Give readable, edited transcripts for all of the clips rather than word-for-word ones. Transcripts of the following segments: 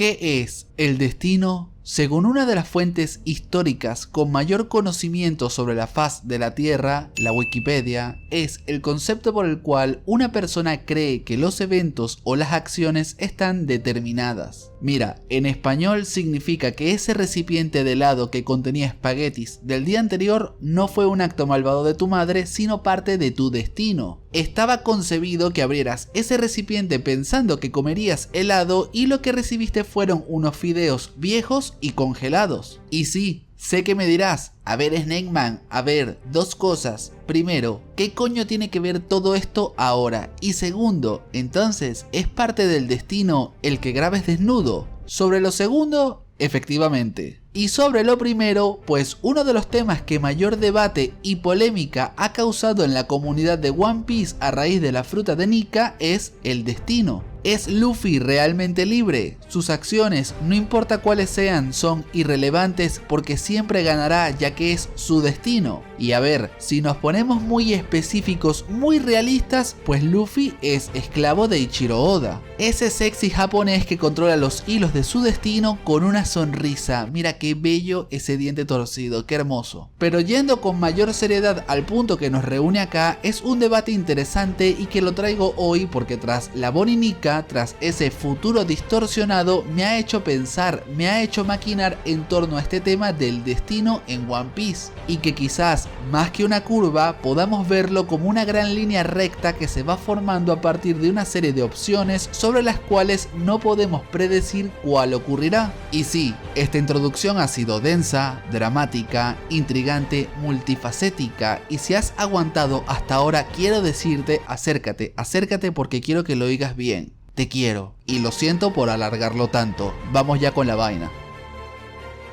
¿Qué es el destino? Según una de las fuentes históricas con mayor conocimiento sobre la faz de la Tierra, la Wikipedia, es el concepto por el cual una persona cree que los eventos o las acciones están determinadas. Mira, en español significa que ese recipiente de helado que contenía espaguetis del día anterior no fue un acto malvado de tu madre, sino parte de tu destino. Estaba concebido que abrieras ese recipiente pensando que comerías helado y lo que recibiste fueron unos fideos viejos y congelados. Y sí, sé que me dirás, a ver Snakeman, a ver, dos cosas. Primero, ¿qué coño tiene que ver todo esto ahora? Y segundo, entonces, ¿es parte del destino el que grabes desnudo? Sobre lo segundo, efectivamente. Y sobre lo primero, pues uno de los temas que mayor debate y polémica ha causado en la comunidad de One Piece a raíz de la fruta de Nika es el destino. ¿Es Luffy realmente libre? Sus acciones, no importa cuáles sean, son irrelevantes porque siempre ganará ya que es su destino. Y a ver, si nos ponemos muy específicos, muy realistas, pues Luffy es esclavo de Ichiro Oda. Ese sexy japonés que controla los hilos de su destino con una sonrisa. Mira qué bello ese diente torcido, qué hermoso. Pero yendo con mayor seriedad al punto que nos reúne acá, es un debate interesante y que lo traigo hoy porque tras la Bonnie Nika, tras ese futuro distorsionado, me ha hecho pensar, me ha hecho maquinar en torno a este tema del destino en One Piece, y que quizás más que una curva podamos verlo como una gran línea recta que se va formando a partir de una serie de opciones sobre las cuales no podemos predecir cuál ocurrirá. Y sí, esta introducción ha sido densa, dramática, intrigante, multifacética, y si has aguantado hasta ahora quiero decirte, acércate porque quiero que lo oigas bien. Te quiero, y lo siento por alargarlo tanto, vamos ya con la vaina.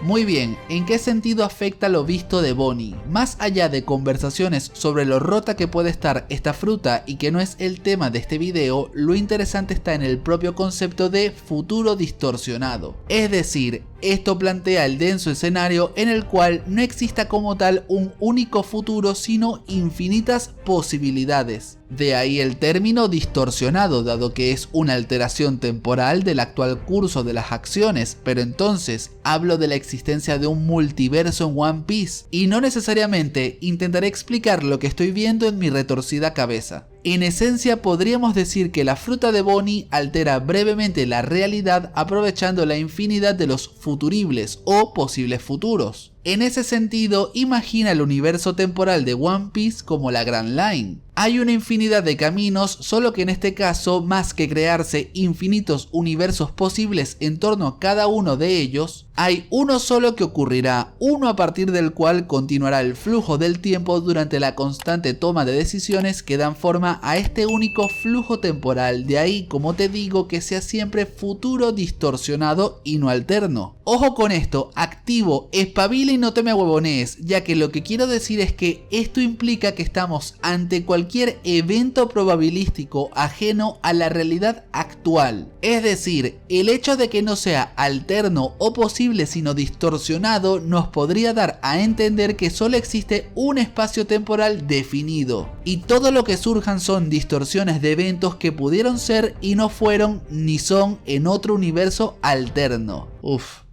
Muy bien, ¿en qué sentido afecta lo visto de Bonnie? Más allá de conversaciones sobre lo rota que puede estar esta fruta y que no es el tema de este video, lo interesante está en el propio concepto de futuro distorsionado. Es decir, esto plantea el denso escenario en el cual no exista como tal un único futuro, sino infinitas posibilidades. De ahí el término distorsionado, dado que es una alteración temporal del actual curso de las acciones, pero entonces hablo de la existencia de un multiverso en One Piece, y no necesariamente intentaré explicar lo que estoy viendo en mi retorcida cabeza. En esencia podríamos decir que la fruta de Bonnie altera brevemente la realidad aprovechando la infinidad de los futuribles o posibles futuros. En ese sentido, imagina el universo temporal de One Piece como la Grand Line. Hay una infinidad de caminos, solo que en este caso, más que crearse infinitos universos posibles en torno a cada uno de ellos, hay uno solo que ocurrirá, uno a partir del cual continuará el flujo del tiempo durante la constante toma de decisiones que dan forma a este único flujo temporal. De ahí, como te digo, que sea siempre futuro distorsionado y no alterno. Ojo con esto, activo, espabila y no te me huevonees, ya que lo que quiero decir es que esto implica que estamos ante cualquier evento probabilístico ajeno a la realidad actual. Es decir, el hecho de que no sea alterno o posible sino distorsionado nos podría dar a entender que solo existe un espacio temporal definido, y todo lo que surjan son distorsiones de eventos que pudieron ser y no fueron ni son en otro universo alterno.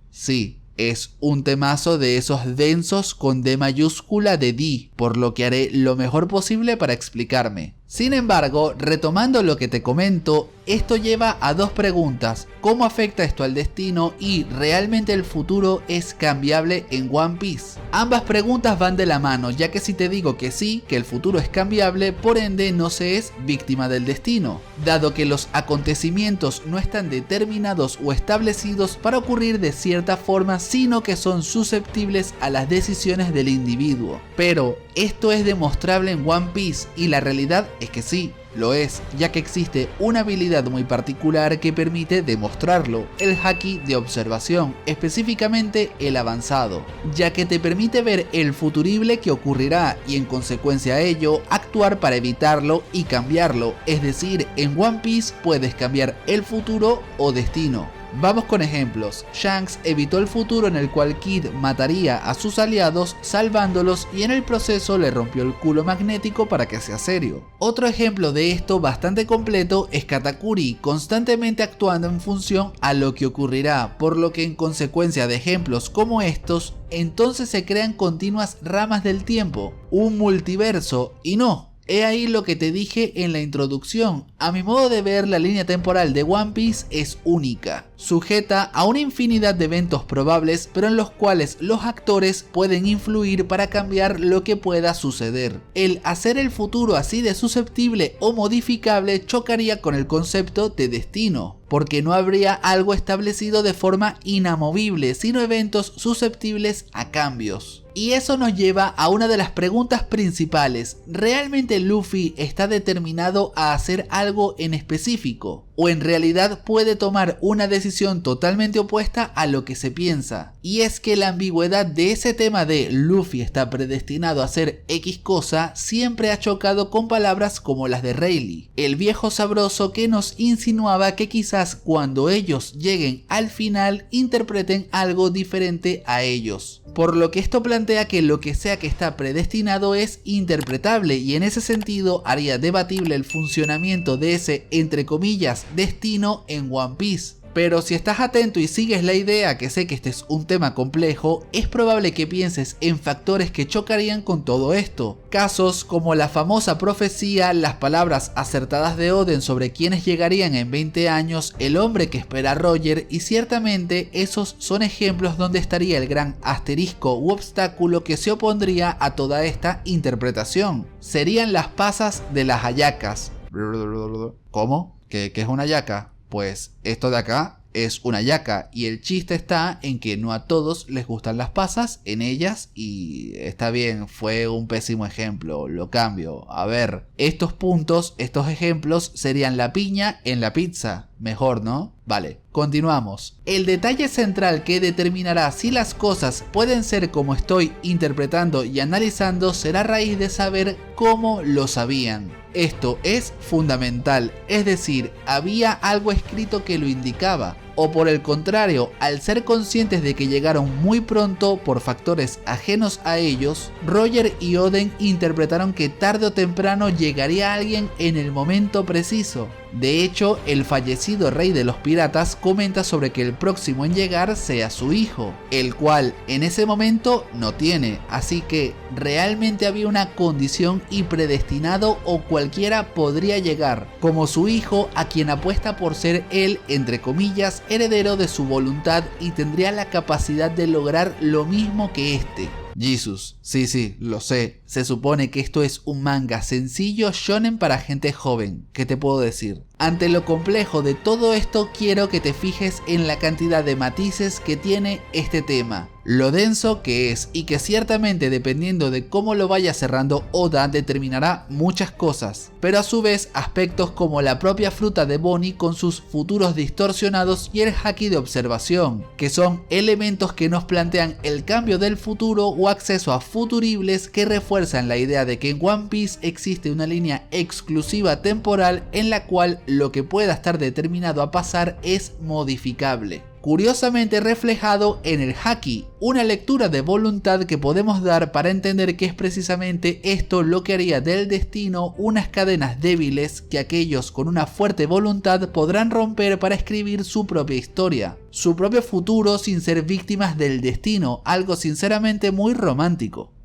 Sí. Es un temazo de esos densos con D mayúscula de D, por lo que haré lo mejor posible para explicarme. Sin embargo, retomando lo que te comento, esto lleva a dos preguntas: ¿cómo afecta esto al destino? Y ¿realmente el futuro es cambiable en One Piece? Ambas preguntas van de la mano, ya que si te digo que sí, que el futuro es cambiable, por ende no se es víctima del destino, dado que los acontecimientos no están determinados o establecidos para ocurrir de cierta forma, sino que son susceptibles a las decisiones del individuo. Pero esto es demostrable en One Piece, y la realidad es que sí, lo es, ya que existe una habilidad muy particular que permite demostrarlo, el haki de observación, específicamente el avanzado, ya que te permite ver el futurible que ocurrirá y en consecuencia a ello actuar para evitarlo y cambiarlo. Es decir, en One Piece puedes cambiar el futuro o destino. Vamos con ejemplos. Shanks evitó el futuro en el cual Kid mataría a sus aliados salvándolos y en el proceso le rompió el culo magnético para que sea serio. Otro ejemplo de esto bastante completo es Katakuri, constantemente actuando en función a lo que ocurrirá, por lo que en consecuencia de ejemplos como estos, entonces se crean continuas ramas del tiempo, un multiverso y no. He ahí lo que te dije en la introducción, a mi modo de ver la línea temporal de One Piece es única, sujeta a una infinidad de eventos probables pero en los cuales los actores pueden influir para cambiar lo que pueda suceder. El hacer el futuro así de susceptible o modificable chocaría con el concepto de destino, porque no habría algo establecido de forma inamovible, sino eventos susceptibles a cambios. Y eso nos lleva a una de las preguntas principales, ¿realmente Luffy está determinado a hacer algo en específico? ¿O en realidad puede tomar una decisión totalmente opuesta a lo que se piensa? Y es que la ambigüedad de ese tema de Luffy está predestinado a hacer X cosa siempre ha chocado con palabras como las de Rayleigh, el viejo sabroso que nos insinuaba que quizás cuando ellos lleguen al final interpreten algo diferente a ellos. Por lo que esto plantea que lo que sea que está predestinado es interpretable y en ese sentido haría debatible el funcionamiento de ese, entre comillas, destino en One Piece. Pero si estás atento y sigues la idea, que sé que este es un tema complejo, es probable que pienses en factores que chocarían con todo esto. Casos como la famosa profecía, las palabras acertadas de Oden sobre quienes llegarían en 20 años, el hombre que espera a Roger, y ciertamente esos son ejemplos donde estaría el gran asterisco u obstáculo que se opondría a toda esta interpretación. Serían las pasas de las hallacas. ¿Cómo? ¿Qué es una hallaca? Pues esto de acá es una hallaca y el chiste está en que no a todos les gustan las pasas en ellas y está bien, fue un pésimo ejemplo, lo cambio. A ver, estos puntos, estos ejemplos serían la piña en la pizza, mejor, ¿no? Vale, continuamos. El detalle central que determinará si las cosas pueden ser como estoy interpretando y analizando será a raíz de saber cómo lo sabían. Esto es fundamental, es decir, había algo escrito que lo indicaba. O por el contrario, al ser conscientes de que llegaron muy pronto por factores ajenos a ellos, Roger y Oden interpretaron que tarde o temprano llegaría alguien en el momento preciso. De hecho, el fallecido rey de los piratas comenta sobre que el próximo en llegar sea su hijo, el cual en ese momento no tiene, así que realmente había una condición y predestinado o cualquiera podría llegar, como su hijo a quien apuesta por ser él, entre comillas, heredero de su voluntad y tendría la capacidad de lograr lo mismo que este. Jesus, sí, lo sé, se supone que esto es un manga sencillo shonen para gente joven, ¿qué te puedo decir? Ante lo complejo de todo esto quiero que te fijes en la cantidad de matices que tiene este tema, lo denso que es y que ciertamente dependiendo de cómo lo vaya cerrando Oda determinará muchas cosas, pero a su vez aspectos como la propia fruta de Bonnie con sus futuros distorsionados y el haki de observación, que son elementos que nos plantean el cambio del futuro o acceso a futuribles que refuerzan la idea de que en One Piece existe una línea exclusiva temporal en la cual lo que pueda estar determinado a pasar es modificable. Curiosamente reflejado en el haki, una lectura de voluntad que podemos dar para entender que es precisamente esto lo que haría del destino unas cadenas débiles que aquellos con una fuerte voluntad podrán romper para escribir su propia historia, su propio futuro sin ser víctimas del destino, algo sinceramente muy romántico.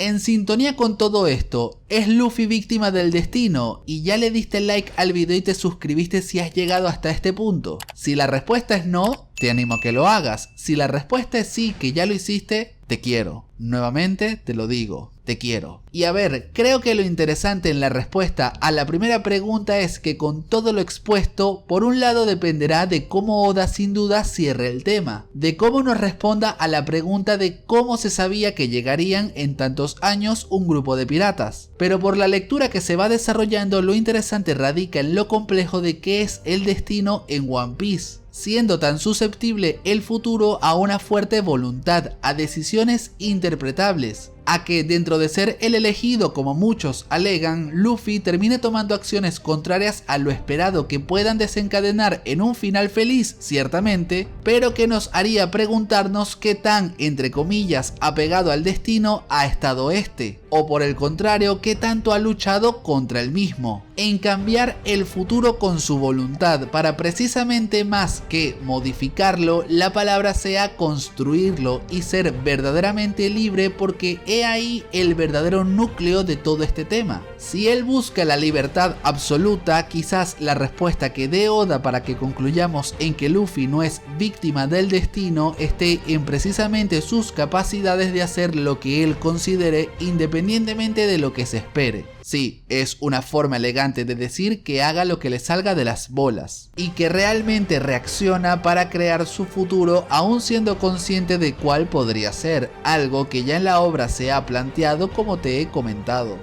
En sintonía con todo esto, ¿es Luffy víctima del destino? ¿Y ya le diste like al video y te suscribiste si has llegado hasta este punto? Si la respuesta es no, te animo a que lo hagas. Si la respuesta es sí, que ya lo hiciste, te quiero. Nuevamente te lo digo, te quiero. Y a ver, creo que lo interesante en la respuesta a la primera pregunta es que con todo lo expuesto, por un lado dependerá de cómo Oda sin duda cierre el tema, de cómo nos responda a la pregunta de cómo se sabía que llegarían en tantos años un grupo de piratas. Pero por la lectura que se va desarrollando, lo interesante radica en lo complejo de qué es el destino en One Piece, siendo tan susceptible el futuro a una fuerte voluntad, a decisiones interpretables. a que dentro de ser el elegido como muchos alegan, Luffy termine tomando acciones contrarias a lo esperado que puedan desencadenar en un final feliz, ciertamente, pero que nos haría preguntarnos qué tan, entre comillas, apegado al destino ha estado este, o por el contrario, qué tanto ha luchado contra el mismo, en cambiar el futuro con su voluntad para precisamente más que modificarlo, la palabra sea construirlo y ser verdaderamente libre, porque he ahí el verdadero núcleo de todo este tema. Si él busca la libertad absoluta, quizás la respuesta que dé Oda para que concluyamos en que Luffy no es víctima del destino esté en precisamente sus capacidades de hacer lo que él considere independientemente de lo que se espere. Sí, es una forma elegante de decir que haga lo que le salga de las bolas y que realmente reacciona para crear su futuro aún siendo consciente de cuál podría ser, algo que ya en la obra se ha planteado como te he comentado.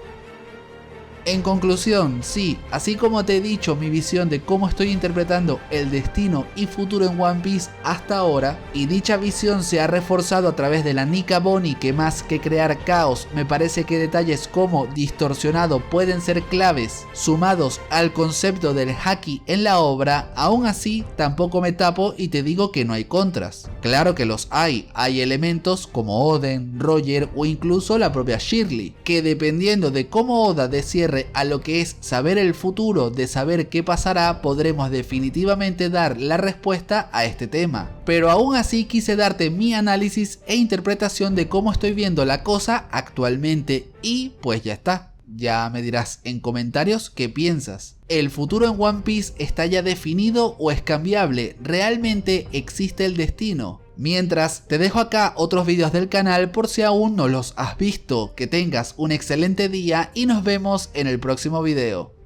En conclusión, sí, así como te he dicho mi visión de cómo estoy interpretando el destino y futuro en One Piece hasta ahora, y dicha visión se ha reforzado a través de la Nika Boni, que más que crear caos, me parece que detalles como distorsionado pueden ser claves, sumados al concepto del haki en la obra, aún así tampoco me tapo y te digo que no hay contras. Claro que los hay elementos como Oden, Roger o incluso la propia Shirley, que dependiendo de cómo Oda de cierre a lo que es saber el futuro, de saber qué pasará, podremos definitivamente dar la respuesta a este tema. Pero aún así quise darte mi análisis e interpretación de cómo estoy viendo la cosa actualmente y pues ya está. Ya me dirás en comentarios qué piensas. ¿El futuro en One Piece está ya definido o es cambiable? ¿Realmente existe el destino? Mientras, te dejo acá otros vídeos del canal por si aún no los has visto. Que tengas un excelente día y nos vemos en el próximo video.